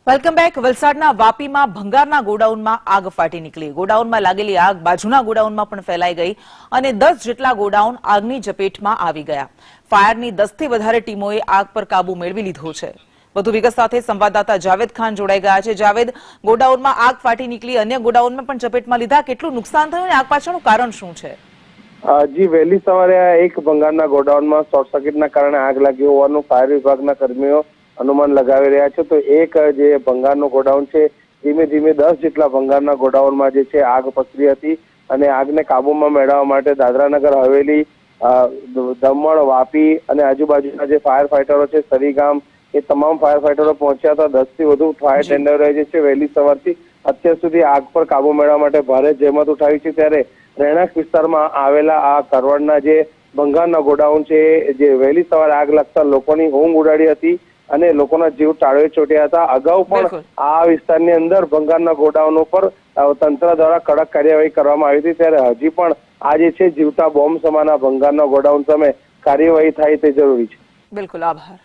Welcome back. વલસાડના વાપીમાં ભંગારના ગોડાઉનમાં આગ ફાટી નીકળી। ગોડાઉનમાં લાગેલી આગ બાજુના ગોડાઉનમાં પણ ફેલાઈ ગઈ અને 10 જેટલા ગોડાઉન આગની ઝપેટમાં આવી ગયા। ફાયરની 10 થી વધારે ટીમોએ આગ પર કાબુ મેળવી લીધો છે। વધુ વિગત સાથે સંવાદદાતા જાવેદ ખાન જોડાઈ ગયા છે। જાવેદ, ગોડાઉનમાં આગ ફાટી નીકળી, અન્ય ગોડાઉનમાં પણ ઝપેટમાં લીધા, કેટલું નુકસાન થયું અને આગ પાછળનું કારણ શું છે? જી, વહેલી સવારે એક ભંગારના ગોડાઉનમાં શોર્ટ સર્કિટના કારણે આગ લાગી હોવાનું ફાયર વિભાગના કર્મીઓ અનુમાન લગાવી રહ્યા છે। તો એક જે ભંગારનું ગોડાઉન છે, ધીમે ધીમે 10 જેટલા ભંગારના ગોડાઉનમાં જે છે આગ પસરી હતી અને આગને કાબુમાં મેળવવા માટે દાદરાનગર હવેલી, દમણ, વાપી અને આજુબાજુના જે ફાયર ફાઈટરો છે, સરીગામ, એ તમામ ફાયર ફાઈટરો પહોંચ્યા હતા। 10 થી વધુ ફાયર ટેન્ડરો જે છે વહેલી સવારથી અત્યાર સુધી આગ પર કાબુ મેળવવા માટે ભારે જહેમત ઉઠાવી છે। ત્યારે રહેણાંક વિસ્તારમાં આવેલા આ કરવડના જે ભંગારના ગોડાઉન છે, જે વહેલી સવારે આગ લાગતા લોકોની ઊંઘ ઉડાડી હતી અને લોકોના જીવ ટાળવે ચોટ્યા હતા। અગાઉ પણ આ વિસ્તારની અંદર ભંગારના ગોડાઉન ઉપર તંત્ર દ્વારા કડક કાર્યવાહી કરવામાં આવી હતી, ત્યારે હજી પણ આ જે છે જીવતા બોમ્બ સમાન ભંગારના ગોડાઉન સામે કાર્યવાહી થાય તે જરૂરી છે। બિલકુલ, આભાર।